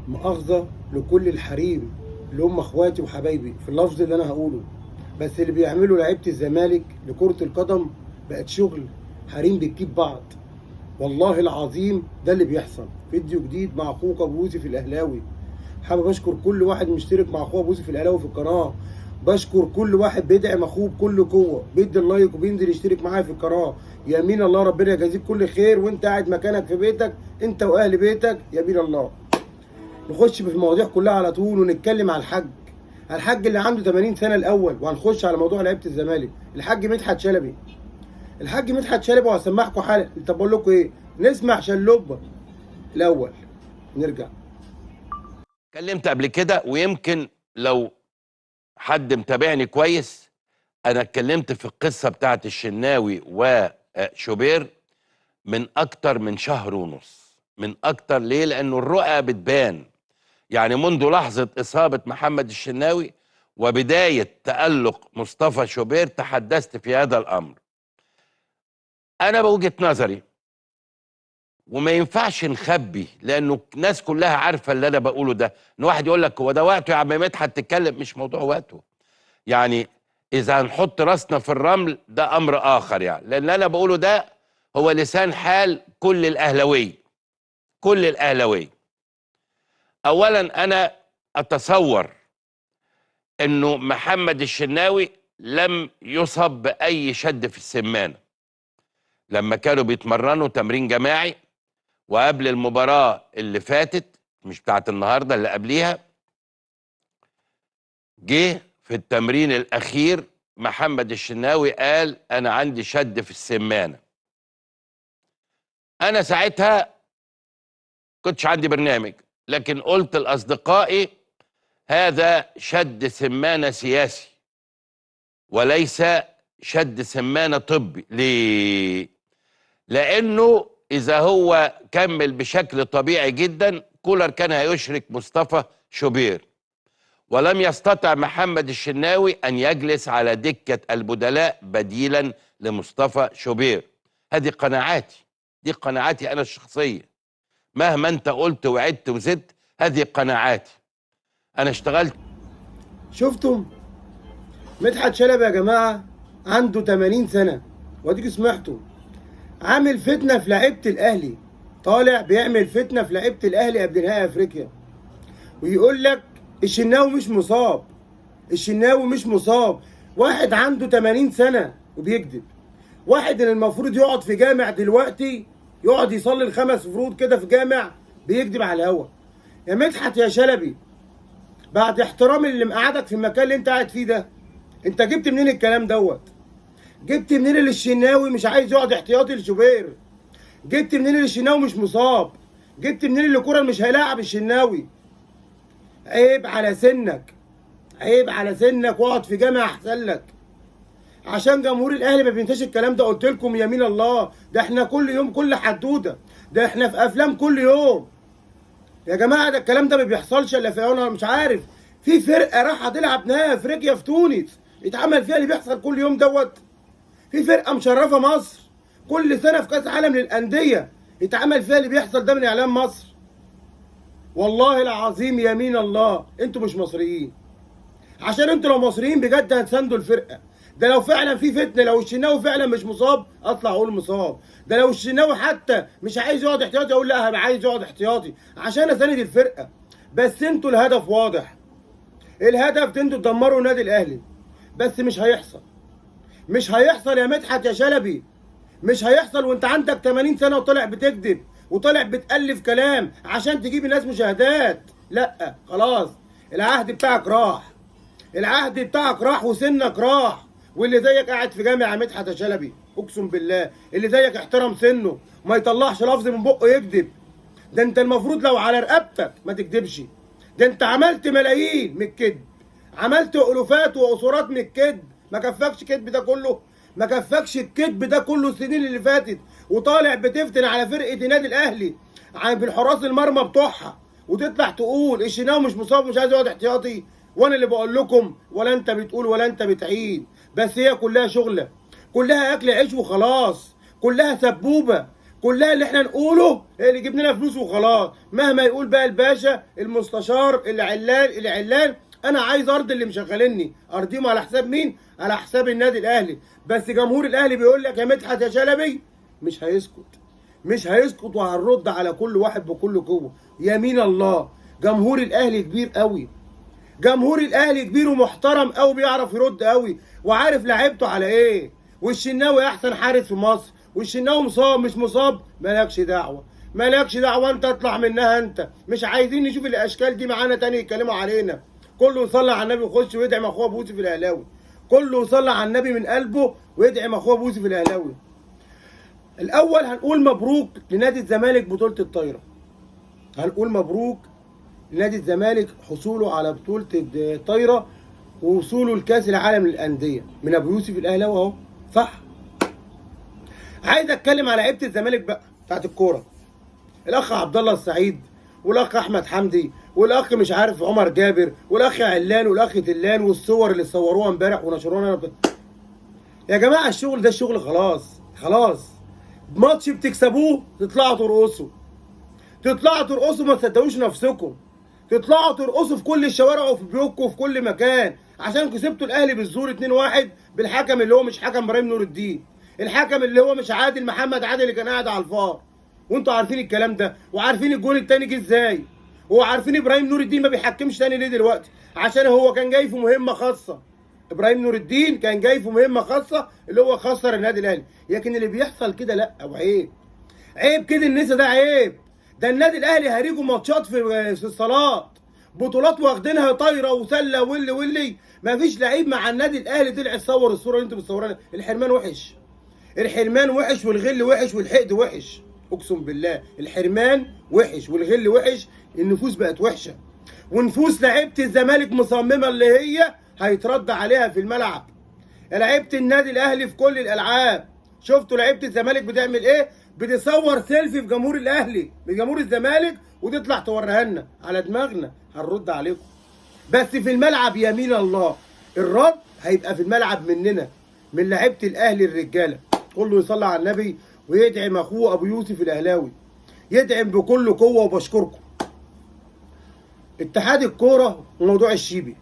مؤاخذة لكل الحريم اللي هم اخواتي وحبايبي في اللفظ اللي انا هقوله، بس اللي بيعملوا لعيبة الزمالك لكرة القدم بقت شغل حريم بتجيب بعض. والله العظيم ده اللي بيحصل. فيديو جديد مع اخوك ابو يوسف الاهلاوي. حابب اشكر كل واحد مشترك مع اخوه ابو يوسف الاهلاوي في القناه. بشكر كل واحد بيدعم اخوه بكل قوه، بيدي اللايك وبينزل يشترك معايا في القناه. يمين الله ربنا يجازيك كل خير، وانت قاعد مكانك في بيتك انت واهل بيتك. يمين الله. نخش في المواضيع كلها على طول ونتكلم على الحاج اللي عنده 80 سنه الاول، وهنخش على موضوع لعيبه الزمالك. الحاج مدحت شلبي. الحاج مدحت شلبي، وهسمعكم حلقه. طب بقول لكم ايه، نسمع شلوبه الاول نرجع. اتكلمت قبل كده، ويمكن لو حد متابعني كويس انا اتكلمت في القصه بتاعت الشناوي وشوبير من اكتر من شهر ونص. من اكتر ليه؟ لانه الرؤى بتبان. يعني منذ لحظه اصابه محمد الشناوي وبدايه تالق مصطفى شوبير تحدثت في هذا الامر. انا بوجهه نظري، وما ينفعش نخبي، لانه الناس كلها عارفه اللي انا بقوله ده. ان واحد يقول لك هو ده وقته يا عم مدحت تتكلم، مش موضوع وقته. يعني اذا هنحط راسنا في الرمل ده امر اخر، يعني لان اللي انا بقوله ده هو لسان حال كل الاهلاويه. كل الاهلاويه. اولا انا اتصور انه محمد الشناوي لم يصب باي شد في السمانه لما كانوا بيتمرنوا تمرين جماعي، وقبل المباراة اللي فاتت مش بتاعت النهاردة اللي قبليها، جه في التمرين الأخير محمد الشناوي قال أنا عندي شد في السمانة. أنا ساعتها كنتش عندي برنامج، لكن قلت لأصدقائي هذا شد سمانة سياسي وليس شد سمانة طبي. ليه؟ لأنه إذا هو كمل بشكل طبيعي جدا كولر كان هيشرك مصطفى شوبير، ولم يستطع محمد الشناوي أن يجلس على دكة البدلاء بديلا لمصطفى شوبير. هذه قناعاتي، دي قناعاتي أنا الشخصية. مهما أنت قلت وعدت وزدت، هذه قناعاتي. أنا اشتغلت. شفتم؟ مدحت شلبي يا جماعه عنده 80 سنه، واديك سمعتوا عامل فتنه في لعيبه الاهلي. طالع بيعمل فتنه في لعيبه الاهلي قبل نهائي افريقيا، ويقول لك الشناوي مش مصاب. الشناوي مش مصاب. واحد عنده 80 سنه وبيكذب. واحد اللي المفروض يقعد في جامع دلوقتي، يقعد يصلي الخمس فروض كده في جامع، بيكذب على الهوا. يا مدحت يا شلبي، بعد احترامي اللي مقعدك في المكان اللي انت قاعد فيه ده، انت جبت منين الكلام دوت؟ جبت منين اللي الشناوي مش عايز يقعد احتياطي لشوبير؟ جبت منين اللي الشناوي مش مصاب؟ جبت منين اللي كولر مش هيلاعب الشناوي؟ عيب على سنك، عيب على سنك، واقعد في جامع احسن لك. عشان جمهور الاهلي ما بينساش الكلام ده. قلت لكم يمين الله، ده احنا كل يوم كل حدوده، ده احنا في افلام كل يوم يا جماعه. ده الكلام ده ما بيحصلش الا في، انا مش عارف، في فرقه رايحه تلعب نهائي افريقيا في تونس يتعمل فيها اللي بيحصل كل يوم دوت؟ في فرقه مشرفه مصر كل سنه في كاس عالم للانديه يتعمل فيها اللي بيحصل ده من اعلام مصر؟ والله العظيم يمين الله انتوا مش مصريين. عشان انتوا لو مصريين بجد هتساندوا الفرقه. ده لو فعلا في فتنه، لو الشناوي فعلا مش مصاب اطلع اقول مصاب. ده لو الشناوي حتى مش عايز يقعد احتياطي اقول لا هبقى عايز يقعد احتياطي عشان اساند الفرقه. بس انتوا الهدف واضح. الهدف انتوا تدمروا النادي الاهلي، بس مش هيحصل. مش هيحصل يا مدحت يا شلبي، مش هيحصل. وانت عندك 80 سنه وطالع بتكذب وطالع بتالف كلام عشان تجيب الناس مشاهدات. لا خلاص، العهد بتاعك راح. العهد بتاعك راح وسنك راح. واللي زيك قاعد في جامع يا مدحت يا شلبي، اقسم بالله اللي زيك احترم سنه وما يطلعش لفظ من بقه يكذب. ده انت المفروض لو على رقبتك ما تكذبش. ده انت عملت ملايين من الكذب، عملت الوفات واسرات من الكذب. ما كفاكش الكذب ده كله؟ ما كفاكش الكذب ده كله السنين اللي فاتت؟ وطالع بتفتن على فرقه النادي الاهلي عن بالحراس المرمى بتوعها، وتطلع تقول الشناوي مش مصاب مش عايز يقعد احتياطي. وانا اللي بقول لكم، ولا انت بتقول ولا انت بتعيد، بس هي كلها شغله، كلها اكل عيش وخلاص، كلها سبوبه، كلها اللي احنا نقوله هي اللي يجيب لنا فلوس وخلاص. مهما يقول بقى الباشا المستشار اللي علان، انا عايز ارضي اللي مشغلني، ارضيهم على حساب مين؟ على حساب النادي الاهلي. بس جمهور الاهلي بيقول لك يا مدحت يا شلبي مش هيسكت، مش هيسكت، وهنرد على كل واحد بكل قوه. يمين الله جمهور الاهلي كبير قوي، جمهور الاهلي كبير ومحترم قوي، بيعرف يرد قوي وعارف لعيبته على ايه. والشناوي احسن حارس في مصر، والشناوي مصاب مش مصاب مالكش دعوه، مالكش دعوه، انت اطلع منها. انت مش عايزين نشوف الاشكال دي معانا تاني يتكلموا علينا. كله يصلي على النبي ويخش ويدعم اخوه ابو يوسف الاهلاوي، كله يصلي على النبي من قلبه ويدعم اخوه ابو يوسف الاهلاوي. الاول هنقول مبروك لنادي الزمالك بطوله الطايره، هنقول مبروك لنادي الزمالك حصوله على بطوله الطايره ووصوله لكاس العالم للانديه من ابو يوسف الاهلاوي اهو، صح. عايز اتكلم على لعيبه الزمالك بقى بتاعت الكوره، الاخ عبد الله السعيد والاخ احمد حمدي والاخ مش عارف عمر جابر والاخ علان والاخ تلان، والصور اللي صوروها امبارح ونشروها. يا جماعه الشغل ده الشغل خلاص خلاص. ماتش بتكسبوه تطلعوا ترقصوا، تطلعوا ترقصوا، ما تصدقوش نفسكم، تطلعوا ترقصوا في كل الشوارع وفي بيوتكم وفي كل مكان عشان كسبتوا الاهلي بالزور 2-1 بالحكم اللي هو مش حكم ابراهيم نور الدين، الحكم اللي هو مش عادل محمد عادل اللي كان قاعد على الفار. وانتوا عارفين الكلام ده، وعارفين الجول التاني جه ازاي، وعارفين ابراهيم نور الدين ما بيحكمش تاني ليه دلوقتي، عشان هو كان جاي في مهمه خاصه. ابراهيم نور الدين كان جاي في مهمه خاصه اللي هو خسر النادي الاهلي. لكن اللي بيحصل كده لا، وعيب، عيب كده النسا ده عيب. ده النادي الاهلي هريجوا ماتشات في الصالات، بطولات واخدينها طايره وسله واللي ما فيش لعيب مع النادي الاهلي طلع يصور الصوره اللي انتوا بتصورها. الحرمان وحش، الحرمان وحش، والغل وحش، والحقد وحش، اقسم بالله الحرمان وحش والغل وحش. النفوس بقت وحشه، ونفوس لعيبه الزمالك مصممه اللي هي هيترد عليها في الملعب. لعيبه النادي الاهلي في كل الالعاب، شفتوا لعيبه الزمالك بتعمل ايه؟ بتصور سيلفي في جمهور الاهلي بجمهور الزمالك وتطلع توريها لنا على دماغنا، هنرد عليكم. بس في الملعب يمين الله الرد هيبقى في الملعب مننا، من لعيبه الاهلي الرجاله. كله يصلي على النبي ويدعم اخوه ابو يوسف الاهلاوي، يدعم بكل قوه. وبشكركم. اتحاد الكوره وموضوع الشيبي،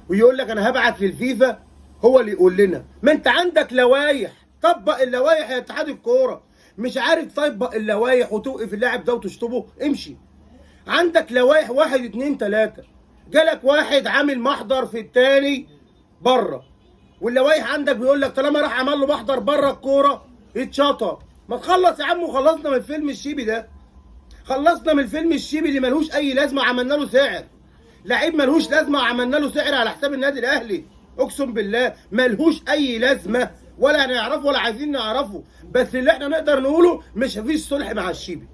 ويقول لك انا هبعت للفيفا هو اللي يقول لنا. ما انت عندك لوايح، طبق اللوايح يا اتحاد الكوره. مش عارف تطبق اللوايح وتوقف اللاعب ده وتشطبه، امشي. عندك لوايح 1 2 3، جالك واحد عامل محضر في التاني بره، واللوايح عندك بيقول لك طالما راح عمل له محضر بره الكوره يتشطب. ما تخلص يا عم، وخلصنا من فيلم الشيبي ده، خلصنا من فيلم الشيبي اللي ملهوش اي لازمه، عملنا له سعر لعيب ملهوش لازمه وعملنا له سعر على حساب النادي الاهلي. اقسم بالله ملهوش اي لازمه، ولا هنعرفه ولا عايزين نعرفه. بس اللي احنا نقدر نقوله مش مفيش صلح مع الشيبي،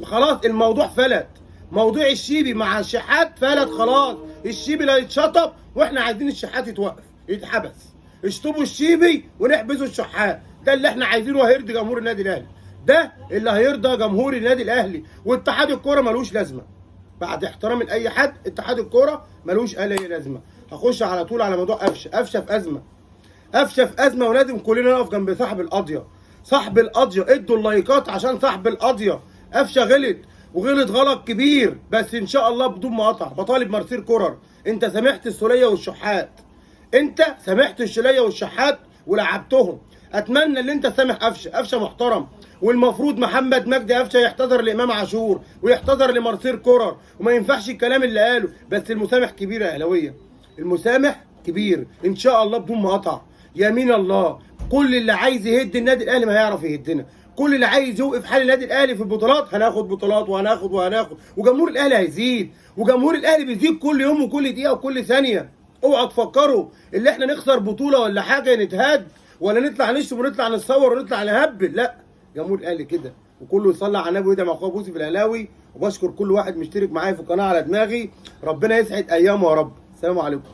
خلاص الموضوع فلت. موضوع الشيبي مع الشحات فلت خلاص. الشيبي لا يتشطب، واحنا عايزين الشحات يتوقف يتحبس. اشطبوا الشيبي ونحبسوا الشحات، ده اللي احنا عايزينه وهيرضي جمهور النادي الاهلي، ده اللي هيرضى جمهور النادي الاهلي. واتحاد الكوره ملوش لازمه، بعد احترامي لاي حد، اتحاد الكوره ملوش اي لازمه. هخش على طول على موضوع قفشه. قفشه في ازمه، قفشه في ازمه، ولازم كلنا نقف جنب صاحب القضيه. صاحب القضيه ادوا اللايكات عشان صاحب القضيه. قفشه غلط وغلط غلط كبير، بس ان شاء الله بدون مقاطعه. بطالب مارسيل كولر، انت سامحت السوليه والشحات، انت سامحت السوليه والشحات ولعبتهم. اتمنى ان انت سامح قفشه، قفشه محترم. والمفروض محمد مجدي قفشه يحتضر لامام عاشور ويحتضر لمارسيل كولر، وما ينفعش الكلام اللي قاله. بس المسامح كبير يا اهلاويه، المسامح كبير ان شاء الله بدون مقاطعه. يمين الله كل اللي عايز يهد النادي الاهلي ما هيعرف يهدنا، كل اللي عايز يوقف حال النادي الاهلي في البطولات هناخد بطولات وهناخد، وجمهور الاهلي هيزيد، وجمهور الاهلي بيزيد كل يوم وكل دقيقه وكل ثانيه. اوعوا تفكروا اللي احنا نخسر بطوله ولا حاجه نتهد، ولا نطلع نشتم ونطلع نتصور ونطلع نهبل، لا. جمهور الاهلي كده. وكله يصلي على النبي ويدعم اخوه ابو يوسف الاهلاوي. وبشكر كل واحد مشترك معايا في القناه على دماغي. ربنا يسعد ايامه يا رب. السلام عليكم.